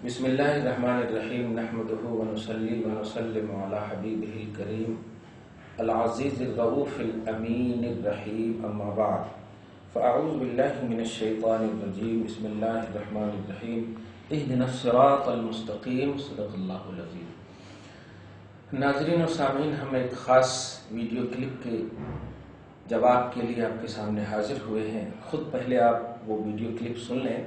بسم اللہ الرحمن الرحیم نحمدہ ونصلی ونسلم علی حبیبہ الکریم العزیز الرؤوف الامین الرحیم اما بعد فاعوذ باللہ من الشیطان الرجیم بسم اللہ الرحمن الرحیم اہدنا الصراط المستقیم صدق اللہ العظیم۔ ناظرین و سامعین، ہم ایک خاص ویڈیو کلپ کے جواب کے لیے آپ کے سامنے حاضر ہوئے ہیں۔ خود پہلے آپ وہ ویڈیو کلپ سن لیں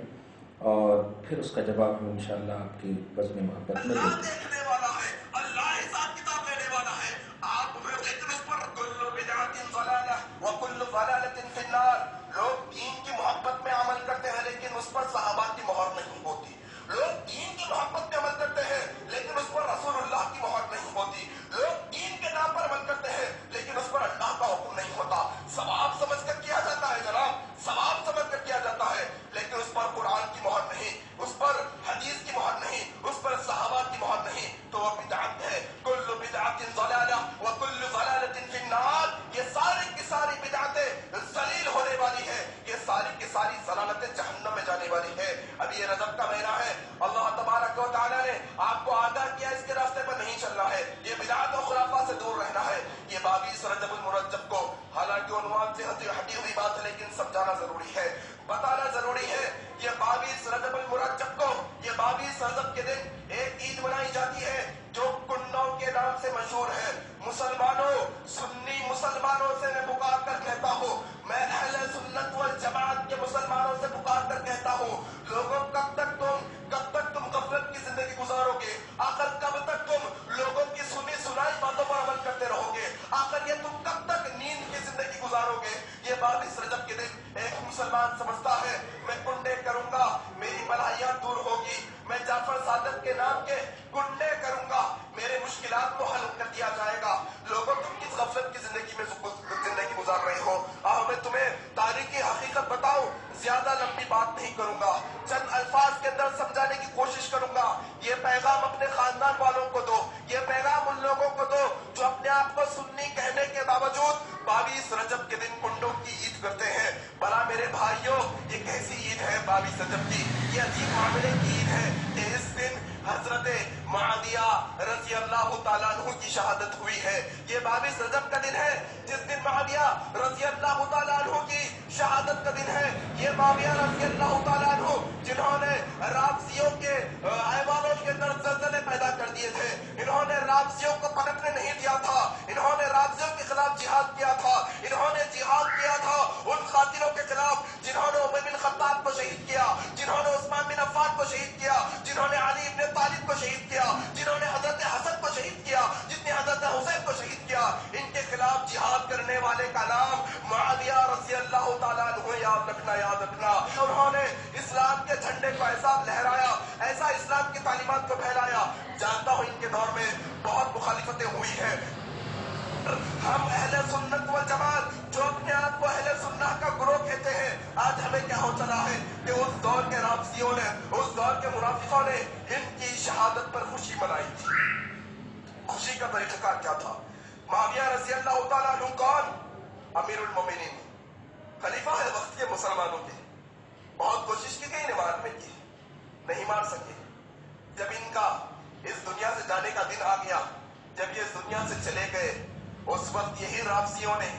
اور پھر اس کا جواب ہم انشاءاللہ آپ کی بزم محبت میں دیں گے۔ دیکھنے والا ہے، اللہ حساب کتاب لینے والا ہے۔ آپ لیکن اس پر کل بدعۃ ضلالہ وکل ضلالۃ فی النار۔ لوگ دین کی محبت میں عمل کرتے ہیں لیکن اس پر صحابہ کی مہر نہیں ہوتی۔ لوگ دین کی محبت میں عمل کرتے ہیں لیکن اس پر رسول اللہ کی مہر نہیں ہوتی۔ لوگ دین کے نام پر عمل کرتے ہیں لیکن اس پر اللہ کا حکم نہیں ہوتا۔ ثواب سمجھ کر کیا جاتا ہے جناب، ثواب سمجھ کر کیا جاتا ہے، لیکن اس پر قرآن کی مہر نہیں، اس پر حدیث کی مہر نہیں، اس پر صحابہ کی مہر نہیں، تو وہ بدعت ہے۔ کل بدعۃ ضلالہ وکل ضلالۃ فی النار۔ یہ ساری کی ساری بدعتیں ذلیل ہونے والی ہے، یہ ساری کی ساری ضلالتیں جہنم میں جانے والی ہے۔ اب یہ رجب کا مہینہ ہے، اللہ تبارک و تعالیٰ نے آپ کو آگاہ کیا اس کے راستے پر نہیں چلنا ہے، یہ بدعت و خرافات سے دور رہنا ہے۔ یہ 22 رجب المرجب کو حالانکہ عنوان سے ہٹی ہوئی بات ہے لیکن سمجھانا ضروری ہے، بتانا ضروری ہے۔ یہ 22 رجب المرجب کو، یہ 22 رجب کے دن ایک عید منائی جاتی ہے جو کنڈوں کے نام سے مشہور ہے۔ مسلمانوں، سنی مسلمانوں سے میں پکار کر کہتا ہوں، میں اہل سنت والجماعت کے مسلمانوں سے پکار کر کہتا ہوں، لوگوں کب تک تم غفلت کی زندگی گزارو گے؟ آخر کب تک تم لوگوں کی سنی سنائی باتوں پر عمل کرتے رہو گے؟ آخر یہ تم کب تک نیند کی زندگی گزارو گے؟ یہ 22 رجب کے دن ایک مسلمان سمجھتا ہے میں کنڈے کروں گا میری بلائیاں دور ہوگی، میں جعفر صادق کے نام کے کنڈے کروں گا میرے مشکلات کو حل کر دیا جائے گا۔ لوگوں تم کس غفلت کی زندگی میں زندگی گزار رہے ہو؟ میں تمہیں تاریخی حقیقت بتاؤں، زیادہ لمبی بات نہیں کروں گا، چند الفاظ کے اندر سمجھانے کی کوشش کروں گا۔ یہ پیغام اپنے خاندان والوں کو دو، یہ پیغام ان لوگوں کو دو جو اپنے آپ کو سنی کہنے کے باوجود 22 رجب کے دن کنڈوں کی عید کرتے ہیں۔ بھلا میرے بھائیوں، یہ کیسی عید ہے 22 رجب کی؟ یہ عجیب معاملے کی عید ہے کہ اس دن حضرت معاویہ رضی اللہ تعالیٰ عنہ کی شہادت ہوئی ہے۔ یہ 22 رجب کا دن ہے جس دن معاویہ رضی اللہ تعالیٰ عنہ کی شہادت کا دن ہے۔ یہ معاویہ رضی اللہ تعالیٰ عنہ جنہوں نے رافضیوں کے ایوانوں کے اندر زلزلے پیدا کر دیے تھے، انہوں نے رافضیوں کو پنپنے نہیں دیا تھا، انہوں نے رافضیوں کے خلاف جہاد کیا تھا، انہوں نے جہاد کیا تھا ان قاتلوں کے خلاف جنہوں نے عمر بن خطاب کو شہید کیا، جنہوں نے عثمان بن عفان کو شہید کیا، جنہوں نے علی بن طالب کو شہید کیا، جنہوں نے حضرت حسن کو شہید کیا، جس نے حضرت حسین کو شہید کیا۔ ان کے خلاف جہاد کرنے والے کا نام معاویہ رضی اللہ تعالیٰ عنہ، یاد رکھنا یاد رکھنا۔ انہوں نے اسلام کے جھنڈے کو ایسا لہرایا، ایسا اسلام کی تعلیمات کو پھیلایا۔ جانتا ہوں ان کے دور میں بہت مخالفتیں ہوئی ہیں۔ ہم اہل سنت والجماعت جو اپنے آپ کو اہل سنت کا گروہ کہتے ہیں، آج ہمیں کیا ہو چلا ہے کہ اس دور کے رافضیوں نے، اس دور کے منافقوں نے ان کی شہادت پر خوشی منائی تھی۔ خوشی کا طریقہ کیا تھا؟ معاویہ رضی اللہ تعالیٰ عنہ کون؟ امیر المومنین، خلیفہ ہے وقت کے مسلمانوں کے۔ بہت کوشش کی گئی نے مارنے کی، نہیں مار سکے۔ جب ان کا اس دنیا سے جانے کا دن آ گیا، جب یہ اس دنیا سے چلے گئے، اس وقت یہی رافضیوں نے،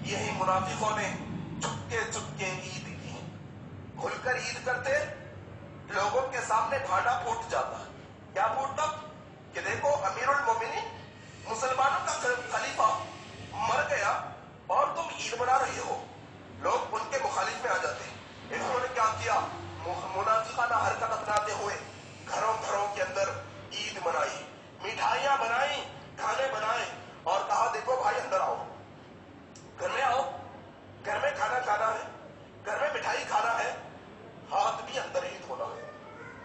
یہی منافقوں نے چپکے چپکے عید کی۔ کھل کر عید کرتے، لوگوں کے سامنے بھانڈا پھوٹ جاتا۔ کیا پھوٹتا؟ کہ دیکھو امیر المومنین، مسلمانوں کا خلیفہ مر گیا اور تم عید منا رہے ہو۔ لوگ ان کے مخالف میں آ جاتے۔ انہوں نے کیا کیا؟ منافقانہ حرکت اپناتے ہوئے گھروں گھروں کے اندر عید منائی، مٹھائیاں بنائیں، کھانے بنائے اور کہا دیکھو بھائی اندر آؤ، گھر میں آؤ، گھر میں کھانا کھانا ہے، گھر میں مٹھائی کھانا ہے، ہاتھ بھی اندر عید ہونا ہے،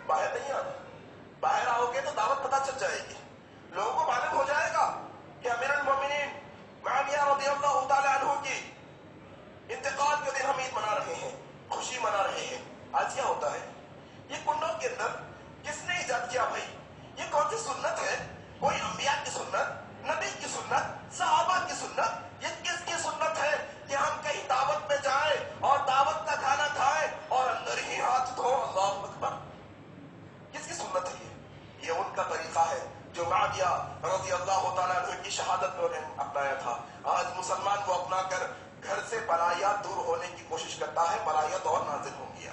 باہر نہیں آنا۔ باہر آؤ گے تو دعوت پتہ چل جائے گی، لوگوں کو معلوم ہو جائے گا کہ امیر المومنین معاویہ رضی اللہ تعالیٰ عنہ کی انتقال کے دن ہم عید منا رہے ہیں، خوشی منا رہے ہیں۔ آج کیا ہوتا ہے؟ یہ کنڈوں کے اندر کس نے ایجاد کیا بھائی؟ یہ کون سی سنت ہے؟ کوئی انبیاء کی سنت، نبی کی سنت، صحابہ کی سنت؟ یہ کس کی سنت ہے کہ ہم کہیں دعوت میں جائیں اور دعوت کا کھانا کھائیں اور اندر ہی ہاتھ دھو؟ اللہ اکبر! کس کی سنت ہے یہ؟ معاویہ رضی اللہ تعالیٰ عنہ کی شہادت میں انہیں اپنایا تھا. آج مسلمان کو اپنا کر گھر سے بلایات دور ہونے کی کوشش کرتا ہے، بلایات اور نازل ہوں گی.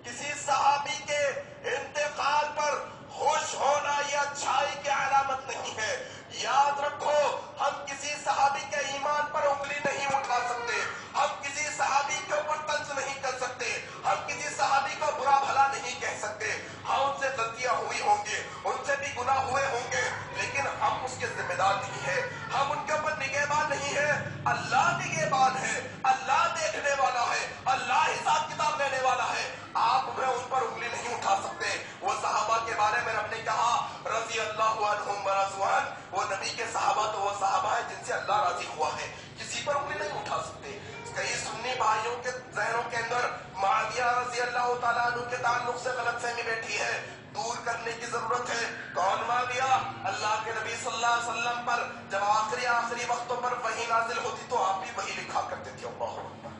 کسی صحابی کے انتقال پر خوش ہونا یہ اچھائی کی علامت نہیں ہے. یاد رکھو، ہم کسی صحابی کے ایمان پر انگلی نہیں اٹھا سکتے، ہم کسی صحابی کے اوپر طنز نہیں کر سکتے، ہم کسی صحابی کو برا بھلا نہیں کہہ سکتے. ہاں، ان سے غلطیاں ہوئی ہوں گی، ان سے بھی گناہ ہوئے ہوں گے، لیکن ہم اس کے ذمہ دار نہیں ہیں، ہم ان کے اوپر نگہبان نہیں ہیں. اللہ نگہبان ہے، اللہ دیکھنے والا ہے، اللہ حساب کتاب لینے والا ہے. آپ ان پر انگلی نہیں اٹھا سکتے. وہ صحابہ کے بارے میں رب نے کہا رضی اللہ عنہم ورضوا عنہ، وہ نبی کے صحابہ تو وہ صحابہ ہیں جن سے اللہ راضی ہوا ہے. کسی پر انگلی نہیں اٹھا سکتے. کئی سنی بھائیوں کے ذہنوں کے اندر معاویہ رضی اللہ تعالیٰ عنہ کے تعلق سے غلط فہمی بیٹھی ہے، دور کرنے کی ضرورت ہے. کون معاویہ؟ اللہ کے نبی صلی اللہ علیہ وسلم پر جب آخری وقتوں پر وحی نازل ہوتی تو آپ بھی وہی لکھا کرتے تھے. اللہ اکبر،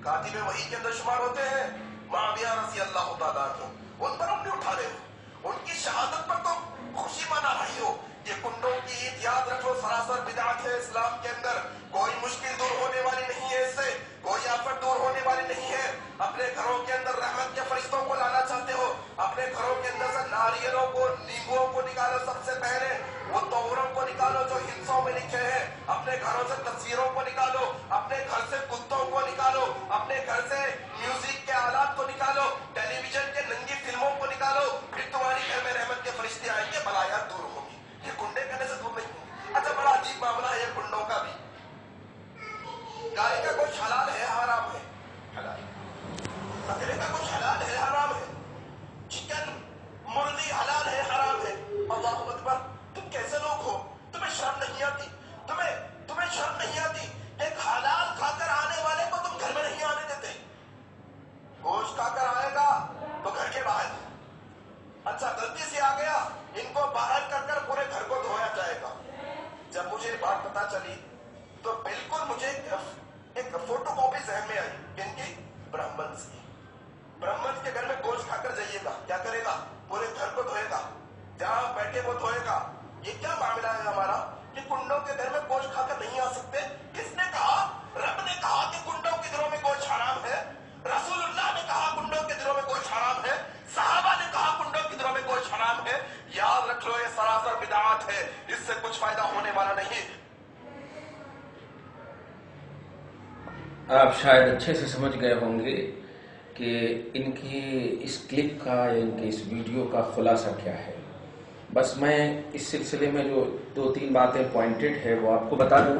کاتب وحی کے اندر شمار ہوتے ہیں معاویہ رضی اللہ تعالیٰ عنہ. ان پر انگلی اٹھا رہے ہو، ان کی شہادت پر تو خوشی منا رہی ہو. یہ کنڈوں کی عید یاد رکھو سراسر بدعت ہے. اسلام کے اندر کوئی مشکل دور ہونے والی نہیں ہے، اس سے کوئی آفت دور ہونے والی نہیں ہے. اپنے گھروں کے اندر رحمت کے فرشتوں کو لانا چاہتے ہو، اپنے گھروں کے اندر سے ناریلوں کو، نیمبوؤں کو نکالو. سب سے پہلے وہ تووروں کو نکالو جو ہندسوں میں لکھے ہیں. اپنے گھروں سے تصویروں کو نکالو، اپنے گھر سے کتوں کو نکالو، اپنے گھر سے میوزک کے آلات کو نکالو، ٹیلی ویژن کے ننگی فلموں کو نکالو. پھر تمہاری گھر میں رحمت کے فرشتے آئیں گے، بلایات دور ہوگی. یہ کنڈے کرنے سے دور نہیں ہوگی. اچھا، بڑا عجیب معاملہ ہے یہ کنڈوں کا بھی. گائے کا گوشت حلال ہے حرام ہے؟ حلال. بکرے کا گوشت حلال ہے حرام ہے. چکن مرغی حلال ہے حرام ہے. اللہ اکبر، تم کیسے لوگ ہو؟ تمہیں شرم نہیں آتی؟ تمہیں شرم نہیں آتی؟ ایک حلال کھا کر آنے والے کو تم گھر میں نہیں آنے دیتے. گوشت کھا کر آئے گا تو گھر کے باہر. اچھا، غلطی سے آ گیا، ان کو باہر کر پورے گھر کو دھویا جائے گا. جب مجھے بات پتا چلی تو بالکل مجھے ایک فوٹو کاپی ذہن میں آئی. ان کی برہمن کے گھر میں گوشت کھا کر جائیے گا، کیا کرے گا؟ پورے گھر کو دھوئے گا، جہاں بیٹھے وہ دھوئے گا. یہ کیا معاملہ ہے ہمارا کہ کنڈوں کے گھر میں گوشت کھا کر نہیں آ سکتے؟ کس نے کہا؟ رب نے کہا کہ کنڈوں کے گھروں میں گوشت حرام ہے. رسول اللہ نے کہا کنڈوں کے گھروں میں گوشت حرام ہے. صحابہ نے کہا کنڈوں کے گھروں میں گوشت حرام ہے. یاد رکھ لو، یہ سراسر بدعت ہے، اس سے کچھ فائدہ ہونے والا نہیں. آپ شاید اچھے سے سمجھ گئے ہوں گے کہ ان کی اس کلپ کا یا ان کی اس ویڈیو کا خلاصہ کیا ہے. بس میں اس سلسلے میں جو 2-3 باتیں پوائنٹڈ ہے وہ آپ کو بتا دوں.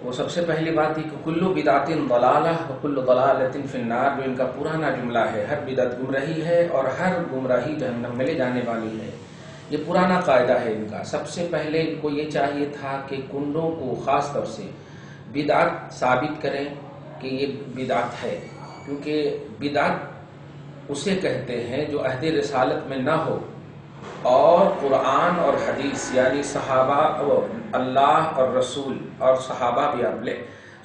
وہ سب سے پہلی بات یہ کہ کلو بدعت ضلالہ وکل ضلالۃ فی النار، جو ان کا پرانا جملہ ہے. ہر بدعت گمراہی ہے اور ہر گمراہی جہنم میں لے جانے والی ہے. یہ پرانا قاعدہ ہے ان کا. سب سے پہلے ان کو یہ چاہیے تھا کہ کنڈوں کو خاص طور سے بدعت ثابت کریں کہ یہ بدعت ہے، کیونکہ بدعت اسے کہتے ہیں جو عہد رسالت میں نہ ہو اور قرآن اور حدیث یعنی صحابہ اور اللہ اور رسول اور صحابہ بھی آپ لیں،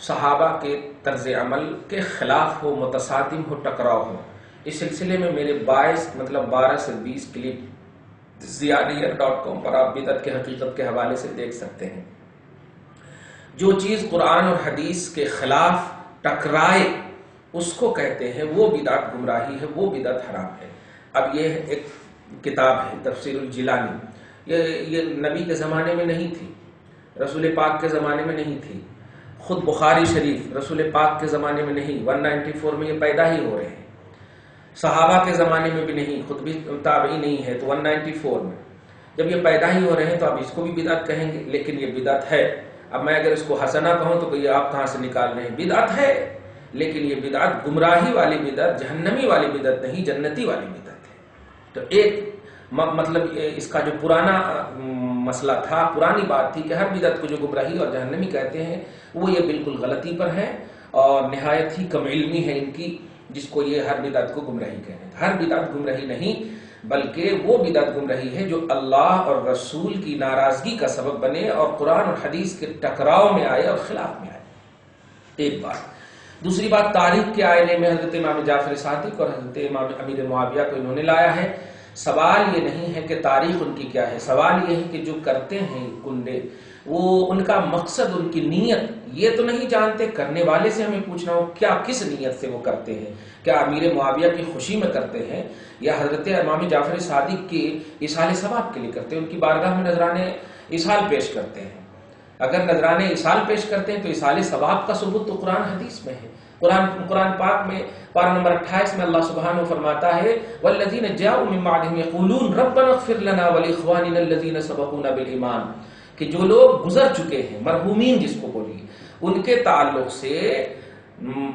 صحابہ کے طرز عمل کے خلاف ہو، متصادم ہو، ٹکراؤ ہو. اس سلسلے میں میرے 12 سے 20 کلپ ziyaaniyat.com پر آپ بدعت کے حقیقت کے حوالے سے دیکھ سکتے ہیں. جو چیز قرآن اور حدیث کے خلاف ٹکرائے اس کو کہتے ہیں وہ بدعت گمراہی ہے، وہ بدعت حرام ہے. اب یہ ایک کتاب ہے تفسیر الجیلانی. یہ نبی کے زمانے میں نہیں تھی، رسول پاک کے زمانے میں نہیں تھی. خود بخاری شریف رسول پاک کے زمانے میں نہیں، 194 میں یہ پیدا ہی ہو رہے ہیں. صحابہ کے زمانے میں بھی نہیں، خود بھی تابعی نہیں ہے تو 194 میں جب یہ پیدا ہی ہو رہے ہیں تو اب اس کو بھی بدعت کہیں گے. لیکن یہ بدعت ہے. اب میں اگر اس کو حسنہ کہوں تو یہ آپ کہاں سے نکال رہے ہیں؟ بدعت ہے، لیکن یہ بدعت گمراہی والی بدعت، جہنمی والی بدعت نہیں، جنتی والی بدعت ہے. تو ایک مطلب اس کا جو پرانا مسئلہ تھا، پرانی بات تھی کہ ہر بدعت کو جو گمراہی اور جہنمی کہتے ہیں وہ یہ بالکل غلطی پر ہے اور نہایت ہی کم علمی ہے ان کی، جس کو یہ ہر بدعت کو گمراہی کہتے ہیں. ہر بدعت گمراہی نہیں، بلکہ وہ بدعت گمراہی ہے جو اللہ اور رسول کی ناراضگی کا سبب بنے اور قرآن اور حدیث کے ٹکراؤ میں آئے اور خلاف میں آئے. ایک بات. دوسری بات، تاریخ کے آئینے میں حضرت امام جعفر صادق اور حضرت امام امیر معاویہ کو انہوں نے لایا ہے سوال یہ نہیں ہے کہ تاریخ ان کی کیا ہے، سوال یہ ہے کہ جو کرتے ہیں کنڈے، وہ ان کا مقصد، ان کی نیت یہ تو نہیں جانتے۔ کرنے والے سے ہمیں پوچھنا ہو کیا کس نیت سے وہ کرتے ہیں، کیا امیر معاویہ کی خوشی میں کرتے ہیں یا حضرت امام جعفر صادق کے ایصال ثواب کے لیے کرتے ہیں، ان کی بارگاہ میں نذرانِ ایصال پیش کرتے ہیں۔ اگر نذرانِ ایصال پیش کرتے ہیں تو ایصال ثواب کا ثبوت تو قرآن حدیث میں ہے۔ قرآن پاک میں پارہ نمبر 28 میں اللہ سبحانہ فرماتا ہے والذین جاءوا من بعدهم یقولون ربنا اغفر لنا ولاخواننا الذین سبقونا بالایمان، کہ جو لوگ گزر چکے ہیں، مرحومین جس کو بولیے، ان کے تعلق سے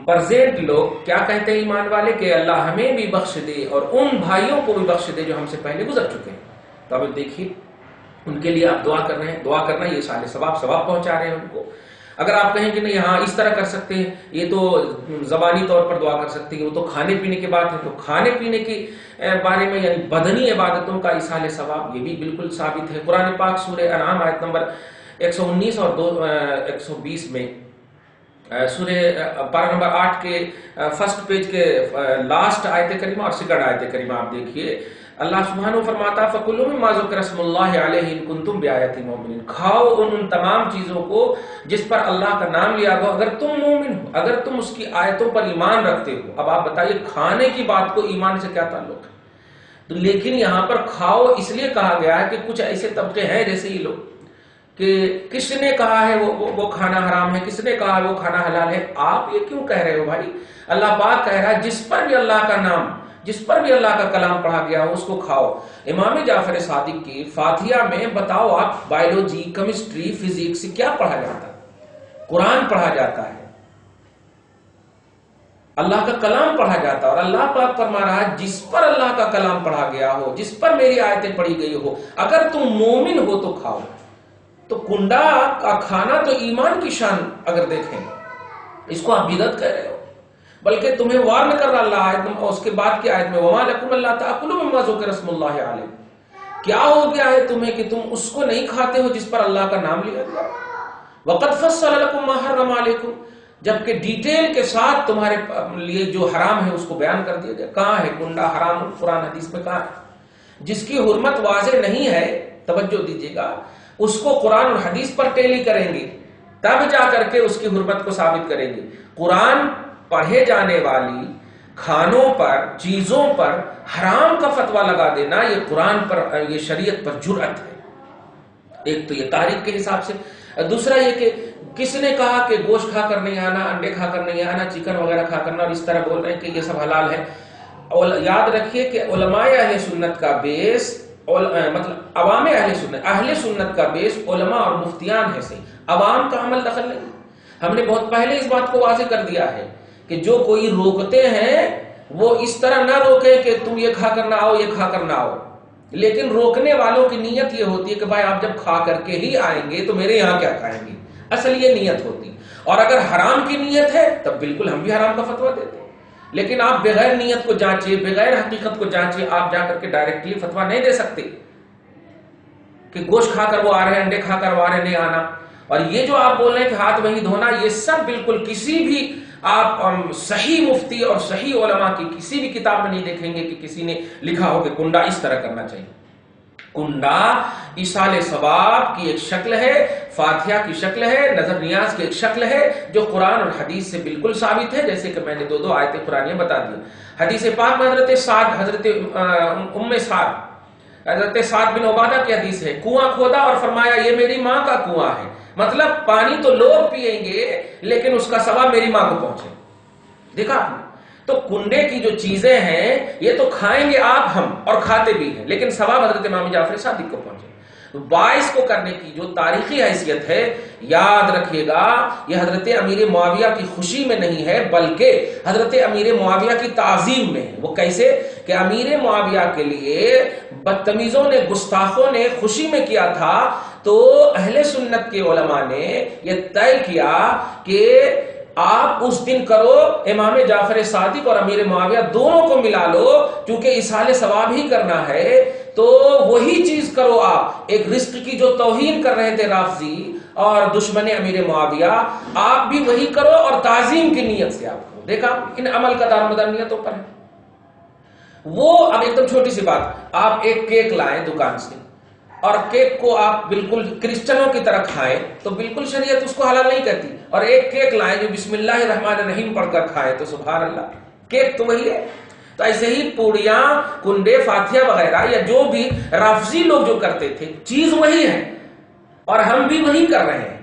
پرزینٹ لوگ کیا کہتے ہیں ایمان والے کہ اللہ ہمیں بھی بخش دے اور ان بھائیوں کو بھی بخش دے جو ہم سے پہلے گزر چکے ہیں۔ تو اب دیکھیے ان کے لیے آپ دعا کر رہے ہیں، دعا کرنا یہ سال ثواب پہنچا رہے ہیں ان کو۔ اگر آپ کہیں کہ نہیں ہاں اس طرح کر سکتے ہیں، یہ تو زبانی طور پر دعا کر سکتے ہیں، وہ تو کھانے پینے کی بات ہے، تو کھانے پینے کے بارے میں یعنی بدنی عبادتوں کا ایصال ثواب یہ بھی بالکل ثابت ہے۔ قرآن پاک سورہ انعام آیت نمبر 119 اور 120 میں، سورہ پارہ نمبر 8 کے فرسٹ پیج کے لاسٹ آیت کریمہ اور سیکنڈ آیت کریمہ آپ دیکھیے، اللہ سبحانہ فرماتا فَكُلُوا مِمَّا ذُكِرَ اسْمُ اللَّهِ عَلَيْهِ إِن كُنتُم بِآيَاتِ مُؤْمِنِينَ، کھاؤ ان تمام چیزوں کو جس پر اللہ کا نام لیا گیا اگر تم مومن ہو، اگر تم اس کی آیتوں پر ایمان رکھتے ہو۔ اب آپ بتائیے کھانے کی بات کو ایمان سے کیا تعلق ہے؟ تو لیکن یہاں پر کھاؤ اس لیے کہا گیا ہے کہ کچھ ایسے طبقے ہیں جیسے یہ لوگ کہ کس نے کہا ہے وہ کھانا حرام ہے، کس نے کہا ہے وہ کھانا حلال ہے۔ آپ یہ کیوں کہہ رہے ہو بھائی؟ اللہ پاک کہہ رہا ہے جس پر بھی اللہ کا نام، جس پر بھی اللہ کا کلام پڑھا گیا ہو اس کو کھاؤ۔ امام جعفر صادق کی فاتحہ میں بتاؤ آپ بایولوجی، کیمسٹری، فزکس کیا پڑھا جاتا ہے؟ قرآن پڑھا جاتا ہے، اللہ کا کلام پڑھا جاتا ہے، اور اللہ پاک فرما رہا ہے جس پر اللہ کا کلام پڑھا گیا ہو، جس پر میری آیتیں پڑھی گئی ہو، اگر تم مومن ہو تو کھاؤ۔ تو کنڈا کا کھانا تو ایمان کی شان اگر دیکھیں، اس کو آپ بدعت کہہ رہے ہو، بلکہ تمہیں وارن کر رہا اللہ آیت میں، اس کے بعد کی آیت میں وَمَا لَكُمْ أَلَّا تَأْكُلُوا مِمَّا ذُكِرَ اسْمُ اللَّهِ عَلَيْهِ، کیا ہو گیا ہے تمہیں کہ تم اس کو نہیں کھاتے ہو جس پر اللہ کا نام لیا گیا؟ وَقَدْ فَصَّلَ لَكُمْ مَا حَرَّمَ عَلَيْكُمْ، جبکہ ڈیٹیل کے ساتھ تمہارے لیے جو حرام ہے اس کو بیان کر دیا گیا۔ کہاں ہے کنڈا حرام؟ قرآن حدیث میں کہاں ہے؟ جس کی حرمت واضح نہیں ہے، توجہ دیجیے گا، اس کو قرآن اور حدیث پر ٹیلی کریں گے تب جا کر کے اس کی حرمت کو ثابت کریں گے۔ قرآن پڑھے جانے والی کھانوں پر، چیزوں پر حرام کا فتویٰ لگا دینا یہ قرآن پر، یہ شریعت پر جرأت ہے۔ ایک تو یہ تاریخ کے حساب سے، دوسرا یہ کہ کس نے کہا کہ گوشت کھا کر نہیں آنا، انڈے کھا کر نہیں آنا، چکن وغیرہ کھا کرنا، اور اس طرح بول رہے ہیں کہ یہ سب حلال ہے۔ یاد رکھیے کہ علماء اہل سنت کا بیس، مطلب عوام اہل سنت کا بیس علماء اور مفتیان ہے، صحیح، عوام کا عمل دخل نہیں۔ ہم نے بہت پہلے اس بات کو واضح کر دیا ہے کہ جو کوئی روکتے ہیں وہ اس طرح نہ روکے کہ تم یہ کھا کر نہ آؤ، یہ کھا کر نہ آؤ، لیکن روکنے والوں کی نیت یہ ہوتی ہے کہ بھائی آپ جب کھا کر کے ہی آئیں گے تو میرے یہاں کیا کھائیں گے، اصل یہ نیت ہوتی۔ اور اگر حرام کی نیت ہے تب بالکل ہم بھی حرام کا فتویٰ دیتے ہیں، لیکن آپ بغیر نیت کو جانچے، بغیر حقیقت کو جانچے آپ جا کر کے ڈائریکٹلی فتویٰ نہیں دے سکتے کہ گوشت کھا کر وہ آ رہے ہیں، انڈے کھا کر وہ آ رہے نہیں آنا۔ اور یہ جو آپ بول رہے ہیں کہ ہاتھ وہی دھونا، یہ سب بالکل کسی بھی آپ صحیح مفتی اور صحیح علماء کی کسی بھی کتاب میں نہیں دیکھیں گے کہ کسی نے لکھا ہو کہ کنڈا اس طرح کرنا چاہیے۔ کنڈا ایصال ثواب کی ایک شکل ہے، فاتحہ کی شکل ہے، نظر نیاز کی ایک شکل ہے جو قرآن اور حدیث سے بالکل ثابت ہے، جیسے کہ میں نے دو آیتیں قرآنیہ بتا دی۔ حدیث پاک میں حضرت سعد بن عبادہ کی حدیث ہے، کنواں کھودا اور فرمایا یہ میری ماں کا کنواں ہے، مطلب پانی تو لوگ پیئیں گے لیکن اس کا ثواب میری ماں کو پہنچے۔ دیکھا آپ نے؟ تو کنڈے کی جو چیزیں ہیں یہ تو کھائیں گے آپ، ہم، اور کھاتے بھی ہیں، لیکن ثواب حضرت امام جعفر صادق کو پہنچے۔ باعث کو کرنے کی جو تاریخی حیثیت ہے، یاد رکھیے گا، یہ حضرت امیر معاویہ کی خوشی میں نہیں ہے بلکہ حضرت امیر معاویہ کی تعظیم میں ہے۔ وہ کیسے کہ امیر معاویہ کے لیے بدتمیزوں نے، گستاخوں نے خوشی میں کیا تھا، تو اہل سنت کے علماء نے یہ طے کیا کہ آپ اس دن کرو امام جعفر صادق اور امیر معاویہ دونوں کو ملا لو، کیونکہ ایصال ثواب ہی کرنا ہے تو وہی چیز کرو۔ آپ ایک رزق کی جو توہین کر رہے تھے رافضی اور دشمن امیر معاویہ، آپ بھی وہی کرو اور تعظیم کی نیت سے آپ کرو۔ دیکھا ان عمل کا دار مدار نیتوں پر ہے۔ وہ اب ایک دم چھوٹی سی بات، آپ ایک کیک لائیں دکان سے اور کیک کو آپ بالکل کرسچنوں کی طرح کھائیں تو بالکل شریعت اس کو حلال نہیں کہتی، اور ایک کیک لائیں جو بسم اللہ الرحمن الرحیم پڑھ کر کھائیں تو سبحان اللہ، کیک تو وہی ہے۔ تو ایسے ہی پوڑیاں، کنڈے، فاتحہ وغیرہ یا جو بھی رافضی لوگ جو کرتے تھے چیز وہی ہے اور ہم بھی وہی کر رہے ہیں،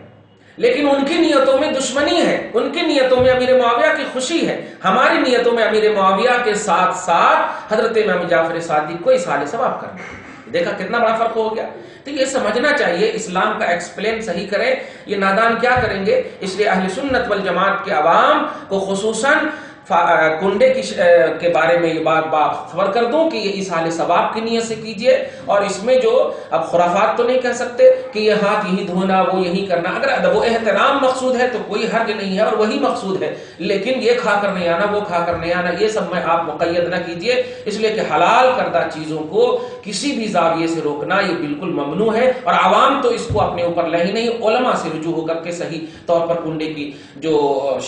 لیکن ان کی نیتوں میں دشمنی ہے، ان کی نیتوں میں امیر معاویہ کی خوشی ہے، ہماری نیتوں میں امیر معاویہ کے ساتھ ساتھ حضرت امام جعفر صادق کو اصحال ثواب کرنا۔ دیکھا کتنا بڑا فرق ہو گیا۔ تو یہ سمجھنا چاہیے، اسلام کا ایکسپلین صحیح کریں، یہ نادان کیا کریں گے؟ اس لیے اہل سنت والجماعت کے عوام کو خصوصاً کنڈے کے بارے میں یہ بات خبر کر دوں کہ یہ اصحال ثواب کی نیت سے کیجئے، اور اس میں جو اب خرافات تو نہیں کہہ سکتے کہ یہ ہاتھ یہی دھونا، وہ یہی کرنا، اگر ادب و احترام مقصود ہے تو کوئی حرج نہیں ہے اور وہی مقصود ہے، لیکن یہ کھا کر نہیں آنا، وہ کھا کر نہیں آنا، یہ سب میں آپ مقید نہ کیجئے، اس لیے کہ حلال کردہ چیزوں کو کسی بھی زاویے سے روکنا یہ بالکل ممنوع ہے، اور عوام تو اس کو اپنے اوپر لے ہی نہیں، علماء سے رجوع ہو کر کے صحیح طور پر کنڈے کی جو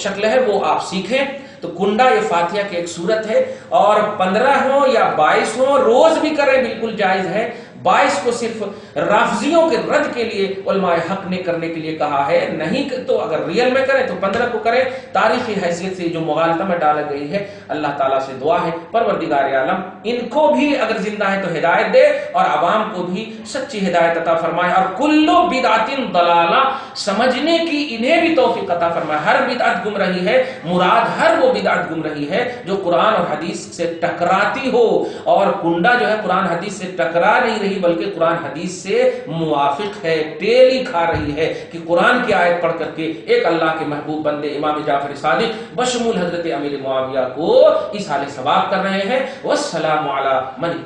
شکل ہے وہ آپ سیکھیں۔ تو کنڈا یہ فاتحہ کی ایک صورت ہے، اور 15 ہوں یا 22 ہوں روز بھی کریں بالکل جائز ہے۔ 22 کو صرف رافضیوں کے رد کے لیے علماء حق نے کرنے کے لیے کہا ہے، نہیں تو اگر ریئل میں کریں تو 15 کو کریں۔ تاریخی حیثیت سے جو مغالطہ میں ڈالا گئی ہے، اللہ تعالیٰ سے دعا ہے پروردگار عالم ان کو بھی اگر زندہ ہے تو ہدایت دے، اور عوام کو بھی سچی ہدایت عطا فرمائے، اور کل بدعت ضلالہ سمجھنے کی انہیں بھی توفیق عطا فرمائے۔ ہر بدعت گمراہی ہے، مراد ہر وہ بدعت گمراہی ہے جو قرآن اور حدیث سے ٹکراتی ہو، اور کنڈا جو ہے قرآن حدیث سے ٹکرا نہیں رہی بلکہ قرآن حدیث سے موافق ہے، ٹیلی کھا رہی ہے کہ قرآن کی آیت پڑھ کر کے ایک اللہ کے محبوب بندے امام جعفر صادق بشمول حضرت امیر معاویہ کو اصحال ثواب کر رہے ہیں۔ والسلام علی من